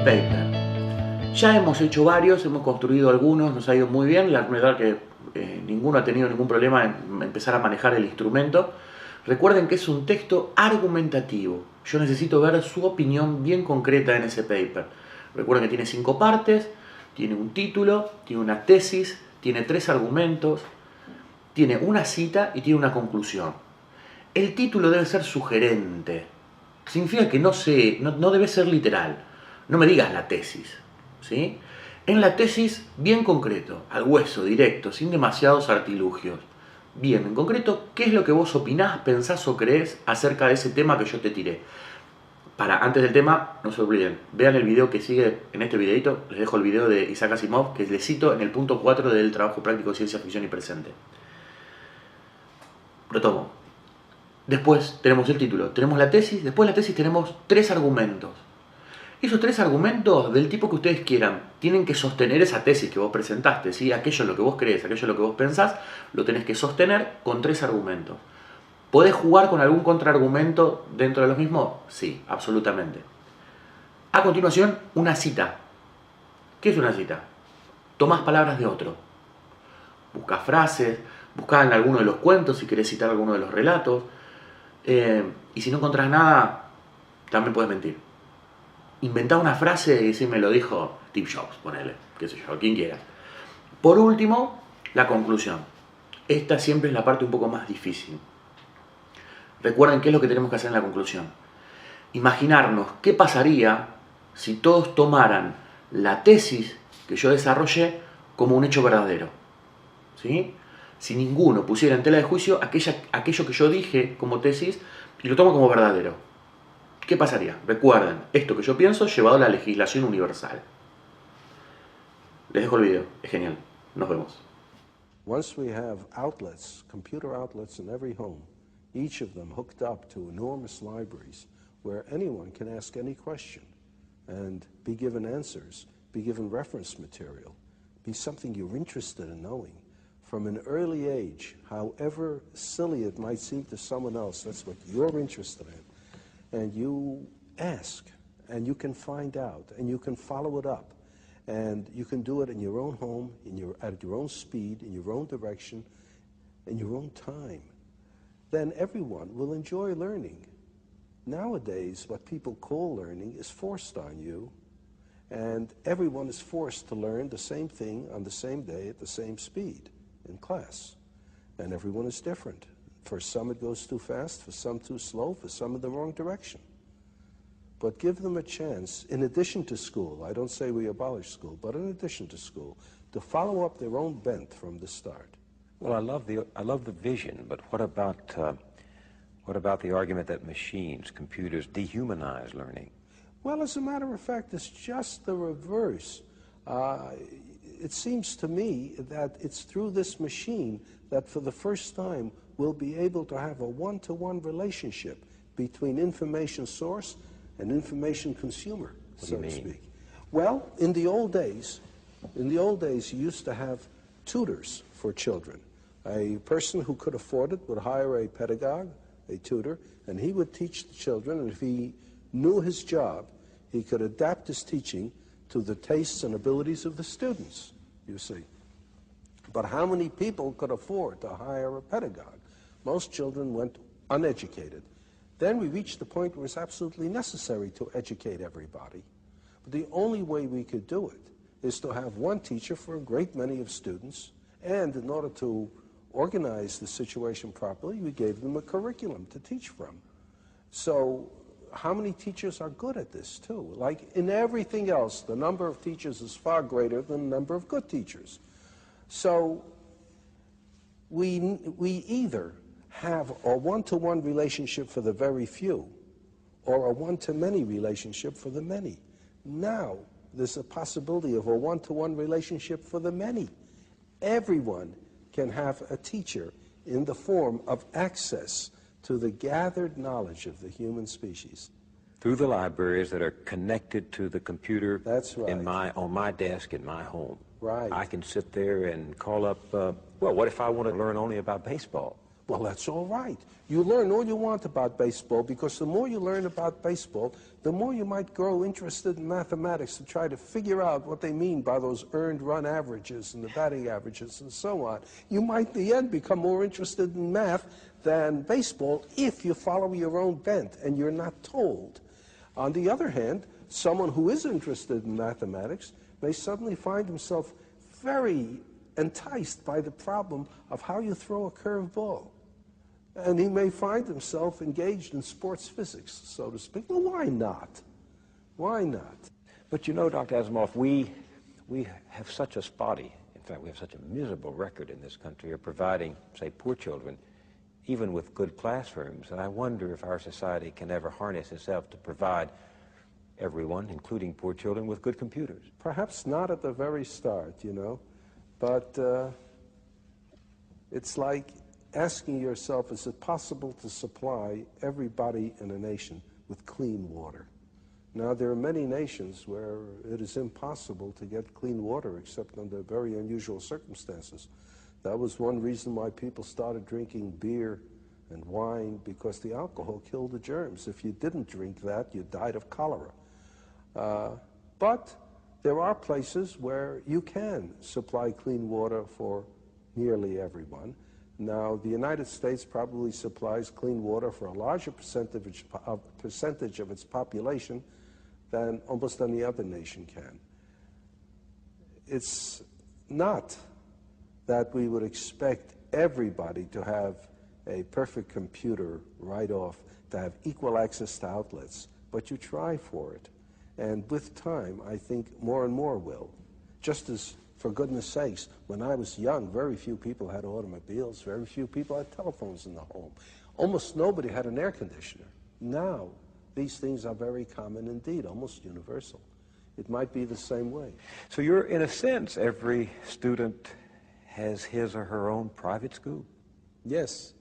paper. Ya hemos hecho varios, hemos construido algunos, nos ha ido muy bien. La verdad que ninguno ha tenido ningún problema en empezar a manejar el instrumento. Recuerden que es un texto argumentativo. Yo necesito ver su opinión bien concreta en ese paper. Recuerden que tiene 5 partes, tiene un título, tiene una tesis, tiene 3 argumentos, tiene una cita y tiene una conclusión. El título debe ser sugerente. Significa que no debe ser literal. No me digas la tesis, ¿sí? En la tesis, bien concreto, al hueso, directo, sin demasiados artilugios. Bien, en concreto, ¿qué es lo que vos opinás, pensás o creés acerca de ese tema que yo te tiré? Antes del tema, no se olviden, vean el video que sigue en este videito, les dejo el video de Isaac Asimov, que les cito en el punto 4 del trabajo práctico de Ciencia, Ficción y Presente. Retomo. Después tenemos el título, tenemos la tesis, después de la tesis tenemos 3 argumentos. Esos 3 argumentos, del tipo que ustedes quieran, tienen que sostener esa tesis que vos presentaste, ¿sí? Aquello en lo que vos crees, aquello en lo que vos pensás, lo tenés que sostener con 3 argumentos. ¿Podés jugar con algún contraargumento dentro de los mismos? Sí, absolutamente. A continuación, una cita. ¿Qué es una cita? Tomás palabras de otro. Buscás frases, buscás en alguno de los cuentos si querés citar alguno de los relatos. Y si no encontrás nada, también puedes mentir. Inventá una frase y si me lo dijo Steve Jobs, ponele, qué sé yo, quien quiera. Por último, la conclusión. Esta siempre es la parte un poco más difícil. Recuerden qué es lo que tenemos que hacer en la conclusión. Imaginarnos qué pasaría si todos tomaran la tesis que yo desarrollé como un hecho verdadero. ¿Sí? Si ninguno pusiera en tela de juicio aquello que yo dije como tesis y lo tomo como verdadero. ¿Qué pasaría? Recuerden, esto que yo pienso llevado a la legislación universal. Les dejo el video, es genial. Nos vemos. Once we have outlets, computer outlets in every home, each of them hooked up to enormous libraries where anyone can ask any question and be given answers, be given reference material, be something you're interested in knowing. From an early age, however silly it might seem to someone else, that's what you're interested in. And you ask, and you can find out, and you can follow it up. And you can do it in your own home, at your own speed, in your own direction, in your own time. Then everyone will enjoy learning. Nowadays, what people call learning is forced on you, and everyone is forced to learn the same thing on the same day at the same speed in class. And everyone is different. For some it goes too fast, for some too slow, for some in the wrong direction. But give them a chance, in addition to school, I don't say we abolish school, but in addition to school, to follow up their own bent from the start. Well, I love the vision, but what about the argument that machines, computers, dehumanize learning? Well, as a matter of fact, it's just the reverse. It seems to me that it's through this machine that for the first time we'll be able to have a one-to-one relationship between information source and information consumer, so to speak. Well, in the old days, you used to have tutors for children. A person who could afford it would hire a pedagogue, a tutor, and he would teach the children, and if he knew his job, he could adapt his teaching to the tastes and abilities of the students, you see. But how many people could afford to hire a pedagogue? Most children went uneducated. Then we reached the point where it's absolutely necessary to educate everybody. But the only way we could do it is to have one teacher for a great many of students, and in order to organize the situation properly, we gave them a curriculum to teach from. So how many teachers are good at this, too? Like in everything else, the number of teachers is far greater than the number of good teachers. So we either have a one-to-one relationship for the very few or a one-to-many relationship for the many. Now there's a possibility of a one-to-one relationship for the many. Everyone can have a teacher in the form of access to the gathered knowledge of the human species. Through the libraries that are connected to the computer. That's right. On my desk in my home. Right. I can sit there and call up, well, what if I want to learn only about baseball? Well, that's all right. You learn all you want about baseball because the more you learn about baseball, the more you might grow interested in mathematics to try to figure out what they mean by those earned run averages and the batting averages and so on. You might, in the end, become more interested in math than baseball if you follow your own bent and you're not told. On the other hand, someone who is interested in mathematics may suddenly find himself very enticed by the problem of how you throw a curved ball. And he may find himself engaged in sports physics, so to speak. Well, why not? Why not? But you know, Dr. Asimov, we have such a spotty, in fact, we have such a miserable record in this country of providing, say, poor children, even with good classrooms. And I wonder if our society can ever harness itself to provide everyone, including poor children, with good computers. Perhaps not at the very start, you know, but it's like asking yourself, is it possible to supply everybody in a nation with clean water? Now, there are many nations where it is impossible to get clean water except under very unusual circumstances. That was one reason why people started drinking beer and wine, because the alcohol killed the germs. If you didn't drink that, you died of cholera. But there are places where you can supply clean water for nearly everyone. Now, the United States probably supplies clean water for a larger percentage of its population than almost any other nation can. It's not that we would expect everybody to have a perfect computer right off, to have equal access to outlets, but you try for it. And with time, I think more and more will. Just as, for goodness sakes, when I was young, very few people had automobiles, very few people had telephones in the home. Almost nobody had an air conditioner. Now, these things are very common indeed, almost universal. It might be the same way. So you're, in a sense, every student has his or her own private school? Yes,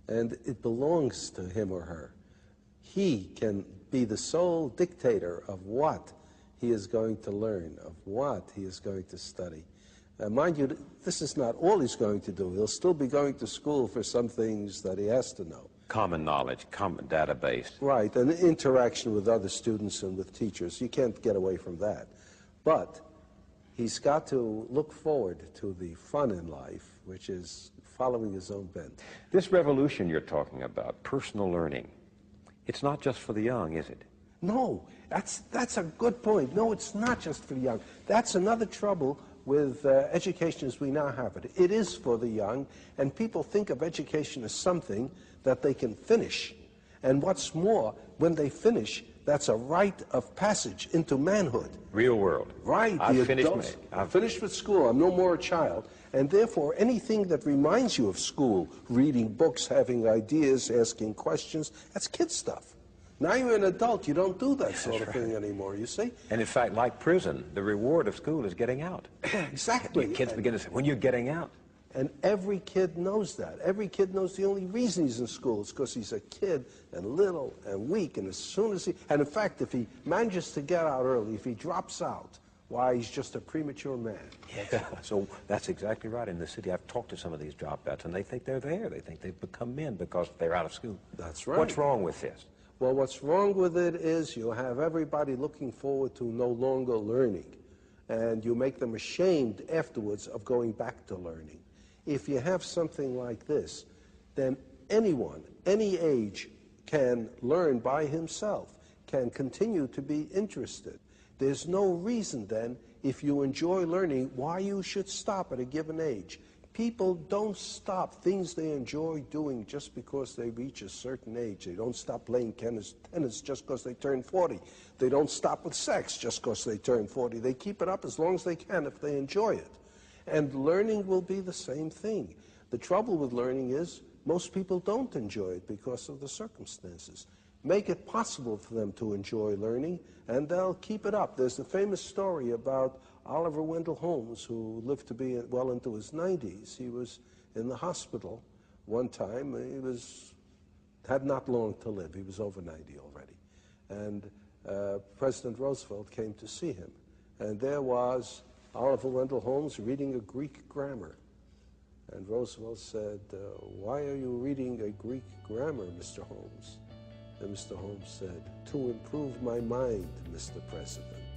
and it belongs to him or her. He can be the sole dictator of what he is going to learn, of what he is going to study. Mind you, this is not all he's going to do. He'll still be going to school for some things that he has to know. Common knowledge, common database. Right, and interaction with other students and with teachers. You can't get away from that. But he's got to look forward to the fun in life, which is following his own bent. This revolution you're talking about, personal learning, it's not just for the young, is it? No, that's a good point. No, it's not just for the young. That's another trouble with education as we now have it. It is for the young, and people think of education as something that they can finish. And what's more, when they finish, that's a rite of passage into manhood. Real world. Right. I've finished with school. I'm no more a child. And therefore, anything that reminds you of school, reading books, having ideas, asking questions, that's kid stuff. Now you're an adult, you don't do that sort of thing anymore, you see? And in fact, like prison, the reward of school is getting out. Exactly. Kids begin to say, when you're getting out. And every kid knows that. Every kid knows the only reason he's in school is because he's a kid and little and weak. And as soon as and in fact, if he manages to get out early, if he drops out, why, he's just a premature man. Yeah. So that's exactly right. In the city, I've talked to some of these dropouts, and they think they're there. They think they've become men because they're out of school. That's right. What's wrong with this? Well, what's wrong with it is you have everybody looking forward to no longer learning, and you make them ashamed afterwards of going back to learning. If you have something like this, then anyone, any age, can learn by himself, can continue to be interested. There's no reason then, if you enjoy learning, why you should stop at a given age. People don't stop things they enjoy doing just because they reach a certain age. They don't stop playing tennis just because they turn 40. They don't stop with sex just because they turn 40. They keep it up as long as they can if they enjoy it. And learning will be the same thing. The trouble with learning is most people don't enjoy it because of the circumstances. Make it possible for them to enjoy learning, and they'll keep it up. There's the famous story about Oliver Wendell Holmes, who lived to be well into his 90s. He was in the hospital one time. He had not long to live. He was over 90 already. And President Roosevelt came to see him. And there was Oliver Wendell Holmes reading a Greek grammar. And Roosevelt said, why are you reading a Greek grammar, Mr. Holmes? And Mr. Holmes said, to improve my mind, Mr. President.